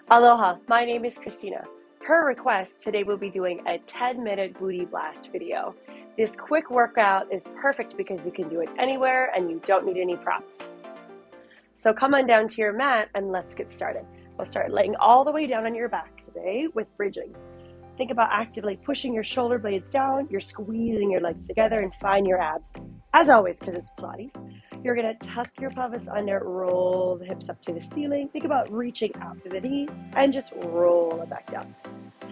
Aloha, my name is Christina. Per request, today we'll be doing a 10-minute booty blast video. This quick workout is perfect because you can do it anywhere and you don't need any props. So come on down to your mat and let's get started. We'll start laying all the way down on your back today with bridging. Think about actively pushing your shoulder blades down, you're squeezing your legs together and find your abs. As always, because it's Pilates, you're gonna tuck your pelvis under, roll the hips up to the ceiling. Think about reaching out to the knees and just roll it back down.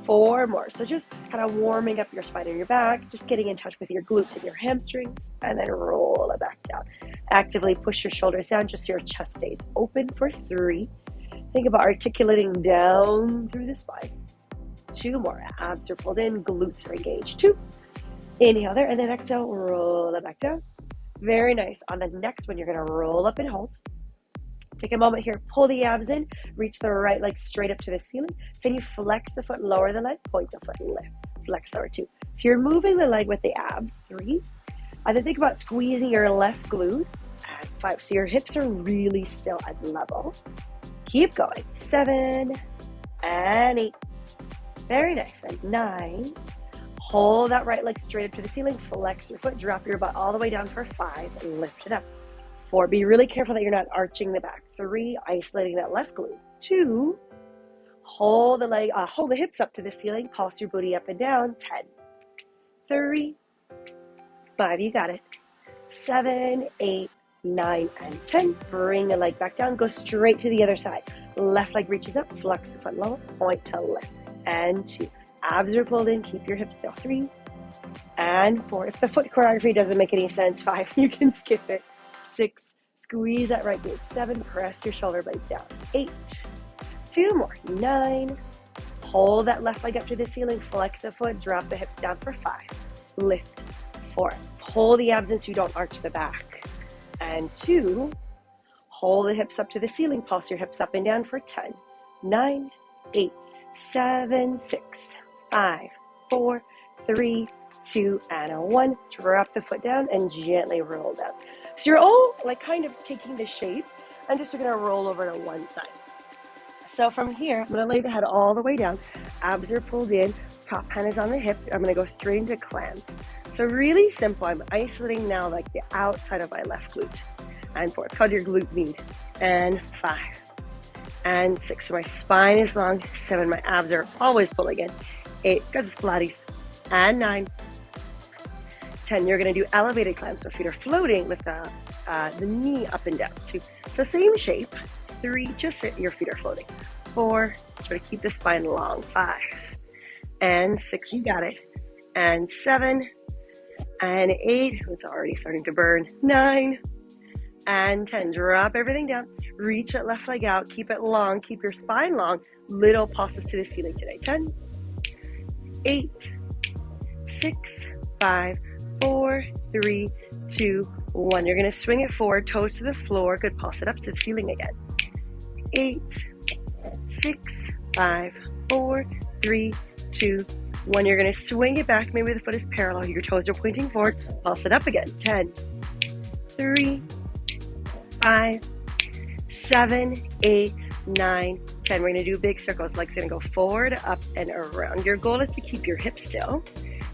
4 more. So just kind of warming up your spine and your back, just getting in touch with your glutes and your hamstrings, and then roll it back down. Actively push your shoulders down, just so your chest stays open for 3. Think about articulating down through the spine. 2 more. Abs are pulled in, glutes are engaged. 2. Inhale there, and then exhale, roll it back down. Very nice. On the next one, you're going to roll up and hold. Take a moment here, pull the abs in, reach the right leg straight up to the ceiling. Can you flex the foot, lower the leg, point the foot, and lift. Flex lower 2. So you're moving the leg with the abs, 3. And then think about squeezing your left glute at 5. So your hips are really still at level. Keep going. 7 and 8. Very nice. And 9. Hold that right leg straight up to the ceiling. Flex your foot. Drop your butt all the way down for 5. And lift it up. 4. Be really careful that you're not arching the back. 3. Isolating that left glute. 2. Hold the hips up to the ceiling. Pulse your booty up and down. 10. 3. 5. You got it. 7, 8, 9, and 10. Bring the leg back down. Go straight to the other side. Left leg reaches up. Flex the foot lower. Point to lift. And 2. Abs are pulled in. Keep your hips still. 3 and 4. If the foot choreography doesn't make any sense, 5. You can skip it. 6. Squeeze that right glute. 7. Press your shoulder blades down. 8. 2 more. 9. Hold that left leg up to the ceiling. Flex the foot. Drop the hips down for 5. Lift. 4. Pull the abs in so you don't arch the back. And 2. Hold the hips up to the ceiling. Pulse your hips up and down for 10. 9, 8, 7, 6, 5, 4, 3, 2, and 1. Drop the foot down and gently roll down. So you're all kind of taking the shape and just going to roll over to one side. So from here, I'm going to lay the head all the way down. Abs are pulled in. Top hand is on the hip. I'm going to go straight into clams. So really simple. I'm isolating now the outside of my left glute. And 4. It's called your glute med. And 5. And 6. So my spine is long. 7. My abs are always pulling in. 8. Because it's Pilates. And 9. 10. You're going to do elevated clams. So feet are floating with the knee up and down. 2. So same shape. 3. Just your feet are floating. 4. Try to keep the spine long. 5. And 6. You got it. And 7. And 8. It's already starting to burn. 9. And 10. Drop everything down. Reach that left leg out. Keep it long. Keep your spine long. Little pulses to the ceiling today. 10. 8. 6. 5. 4, 3, 2, 1. You're going to swing it forward, toes to the floor. Good. Pulse it up to the ceiling again. 8, 6, 5, 4, 3, 2, 1. You're going to swing it back. Maybe the foot is parallel. Your toes are pointing forward. Pulse it up again. 10, 3, 5, 7, 8, 9, 10. We're going to do big circles. Legs going to go forward, up, and around. Your goal is to keep your hips still.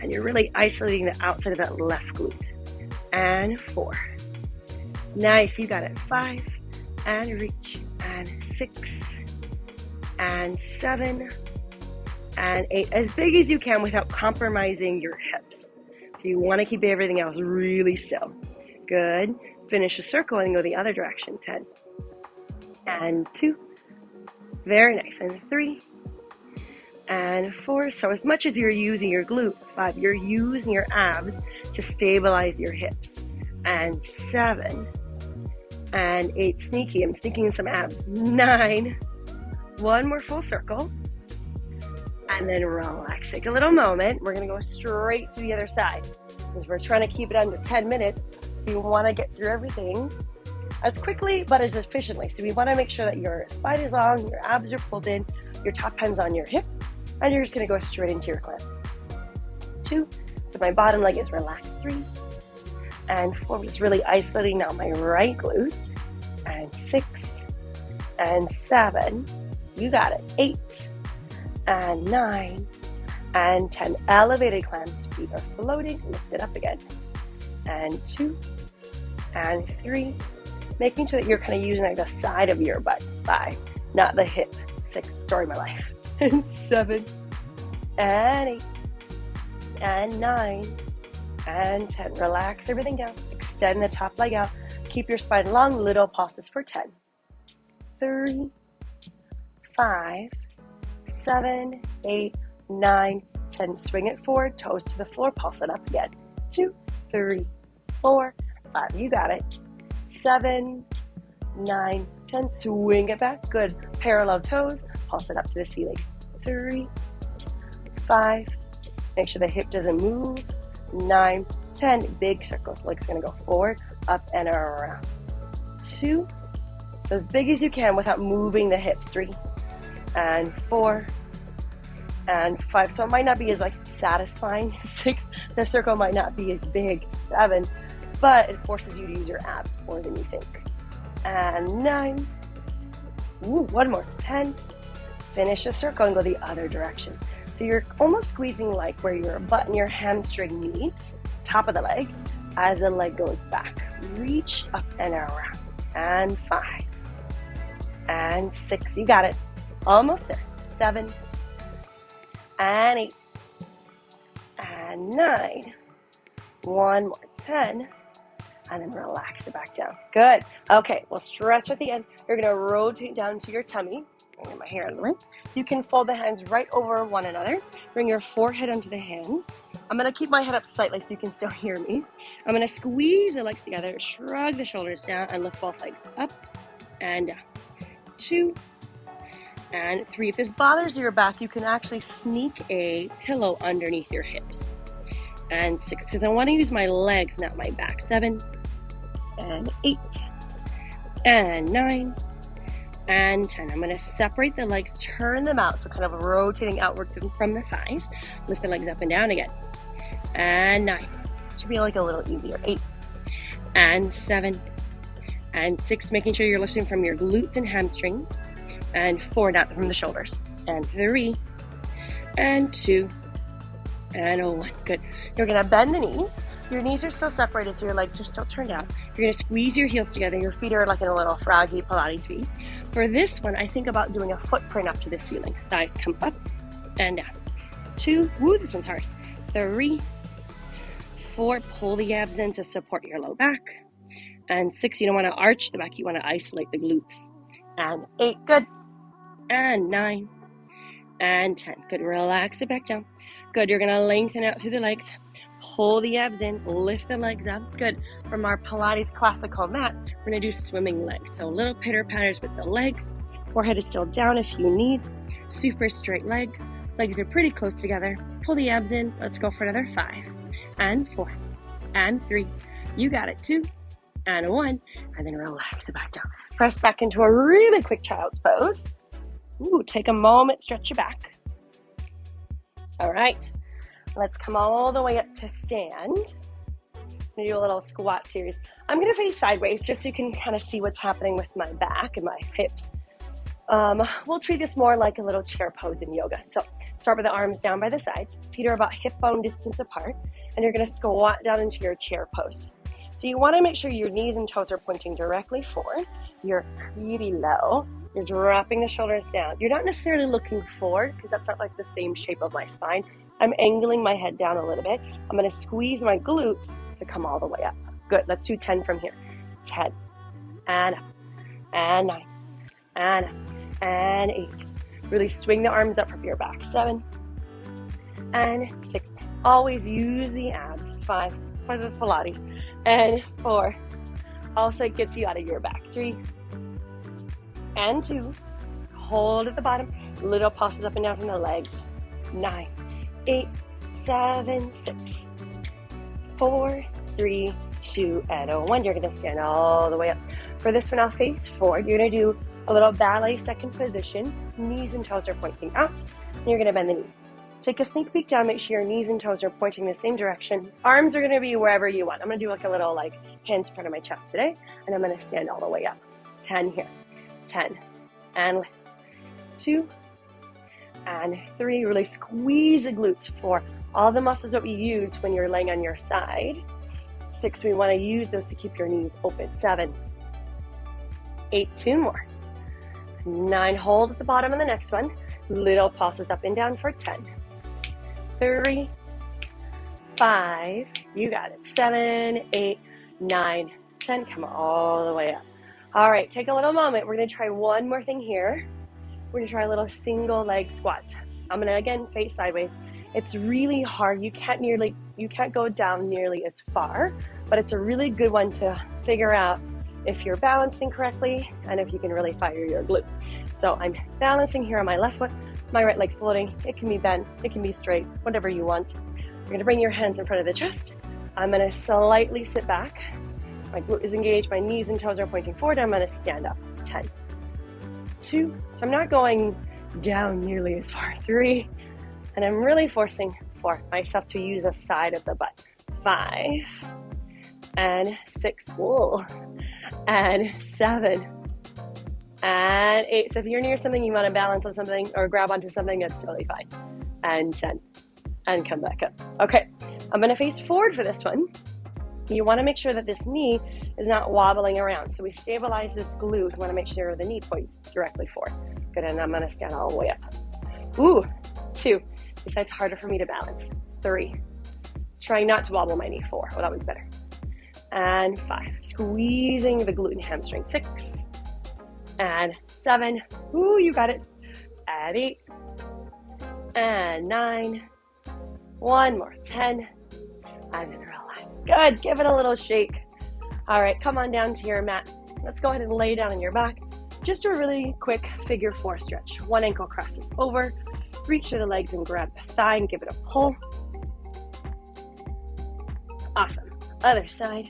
And you're really isolating the outside of that left glute. And 4. Nice, you got it. 5, and reach, and 6, and 7, and 8. As big as you can without compromising your hips. So you want to keep everything else really still. Good. Finish a circle and go the other direction. 10, and 2. Very nice. And 3. And 4. So as much as you're using your glute, 5, you're using your abs to stabilize your hips. And 7. And 8. Sneaky. I'm sneaking in some abs. 9. 1 more full circle. And then relax. Take a little moment. We're going to go straight to the other side. Because we're trying to keep it under 10 minutes. You want to get through everything as quickly but as efficiently. So we want to make sure that your spine is long, your abs are pulled in, your top hand's on your hip. And you're just going to go straight into your clamp. 2. So my bottom leg is relaxed. 3. And 4. Just really isolating now my right glute. And 6. And 7. You got it. 8 and 9 and 10. Elevated clamps, feet are floating. Lift it up again. And 2 and 3. Making sure that you're kind of using like the side of your butt, 5, not the hip. 6, story of my life. And 7 and 8 and 9 and 10. Relax everything down. Extend the top leg out. Keep your spine long. Little pulses for 10. 3, 5, 7, 8, 9, 10. Swing it forward. Toes to the floor. Pulse it up again. 2, 3, 4, 5. You got it. 7, 9, 10. Swing it back. Good. Parallel toes. Pulse it up to the ceiling. 3, 5. Make sure the hip doesn't move. 9, 10. Big circles. Legs going to go forward, up, and around. 2. So as big as you can without moving the hips. 3 and 4 and 5. So it might not be as like satisfying. 6. The circle might not be as big. 7. But it forces you to use your abs more than you think. And 9. Ooh, one more. 10. Finish a circle and go the other direction. So you're almost squeezing like where your butt and your hamstring meet, top of the leg, as the leg goes back. Reach up and around. And 5. And 6. You got it. Almost there. 7. And 8. And 9. One more. 10. And then relax it back down. Good. Okay, we'll stretch at the end. You're going to rotate down to your tummy. Bring my hair out of the way. You can fold the hands right over one another. Bring your forehead onto the hands. I'm going to keep my head up slightly so you can still hear me. I'm going to squeeze the legs together, shrug the shoulders down, and lift both legs up and down. 2 and 3. If this bothers your back, you can actually sneak a pillow underneath your hips. And 6, because I want to use my legs, not my back. 7 and 8 and 9 and 10. I'm going to separate the legs, turn them out, so kind of rotating outwards from the thighs. Lift the legs up and down again. And 9. Should be like a little easier. 8 and 7 and 6, making sure you're lifting from your glutes and hamstrings. And 4, not from the shoulders. And 3 and 2 and 1. Good. You're going to bend the knees. Your knees are still separated, so your legs are still turned out. You're going to squeeze your heels together. Your feet are like in a little froggy Pilates V. For this one, I think about doing a footprint up to the ceiling. Thighs come up and down. 2, woo, this one's hard. 3, 4, pull the abs in to support your low back. And 6, you don't want to arch the back, you want to isolate the glutes. And 8, good. And 9 and 10. Good, relax it back down. Good, you're going to lengthen out through the legs. Pull the abs in, lift the legs up. Good. From our Pilates classical mat, we're going to do swimming legs. So little pitter patters with the legs. Forehead is still down if you need. Super straight legs. Legs are pretty close together. Pull the abs in. Let's go for another 5 and 4 and 3. You got it. 2 and 1. And then relax it back down. Press back into a really quick child's pose. Ooh, take a moment, stretch your back. All right. Let's come all the way up to stand. I'm going to do a little squat series. I'm going to face sideways just so you can kind of see what's happening with my back and my hips. We'll treat this more like a little chair pose in yoga. So start with the arms down by the sides. Feet are about hip bone distance apart. And you're going to squat down into your chair pose. So you want to make sure your knees and toes are pointing directly forward. You're pretty low. You're dropping the shoulders down. You're not necessarily looking forward because that's not like the same shape of my spine. I'm angling my head down a little bit. I'm going to squeeze my glutes to come all the way up. Good. Let's do 10 from here. 10 and up and 9 and up and 8. Really swing the arms up from your back. 7 and 6. Always use the abs. 5. This is Pilates. And 4. Also, it gets you out of your back. 3 and 2. Hold at the bottom. Little pulses up and down from the legs. 9. 8, 7, 6, 4, 3, 2, and 1. You're going to stand all the way up. For this one, I'll face forward. You're going to do a little ballet second position. Knees and toes are pointing out. And you're going to bend the knees. Take a sneak peek down. Make sure your knees and toes are pointing the same direction. Arms are going to be wherever you want. I'm going to do like a little hands in front of my chest today. And I'm going to stand all the way up. 10 here. 10. And lift. 2, and 3. Really squeeze the glutes for all the muscles that we use when you're laying on your side. 6, we want to use those to keep your knees open. 7, 8, 2 more. 9, hold at the bottom of the next one. Little pulses up and down for 10. 3, 5, you got it. 7, 8, 9, 10. Come all the way up. All right, take a little moment. We're going to try one more thing here. We're going to try a little single leg squat. I'm going to, again, face sideways. It's really hard. You can't go down nearly as far, but it's a really good one to figure out if you're balancing correctly and if you can really fire your glute. So I'm balancing here on my left foot, my right leg's floating. It can be bent, it can be straight, whatever you want. You're going to bring your hands in front of the chest. I'm going to slightly sit back. My glute is engaged, my knees and toes are pointing forward. I'm going to stand up. 10, 2, so I'm not going down nearly as far. 3, and I'm really forcing for myself to use the side of the butt. 5, and 6, whoa, and 7, and 8. So if you're near something, you want to balance on something or grab onto something, that's totally fine. And 10, and come back up. Okay, I'm going to face forward for this one. You want to make sure that this knee is not wobbling around. So we stabilize this glute. We want to make sure the knee points directly forward. Good, and I'm going to stand all the way up. Ooh, 2. This side's harder for me to balance. 3. Trying not to wobble my knee. 4. Oh, that one's better. And 5. Squeezing the glute and hamstring. 6. And 7. Ooh, you got it. And 8. And 9. One more. 10. And then relax. Good. Give it a little shake. All right, come on down to your mat. Let's go ahead and lay down on your back. Just a really quick figure 4 stretch. One ankle crosses over. Reach through the legs and grab the thigh and give it a pull. Awesome. Other side.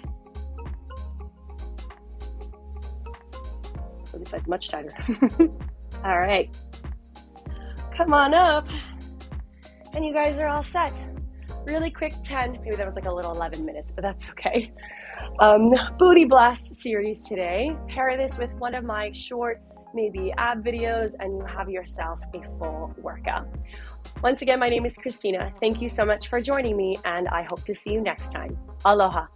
Oh, this side's much tighter. All right. Come on up. And you guys are all set. Really quick 10, maybe that was like a little 11 minutes, but that's okay. Booty blast series today. Pair this with one of my short, maybe ab videos, and you have yourself a full workout. Once again, my name is Christina. Thank you so much for joining me, and I hope to see you next time. Aloha.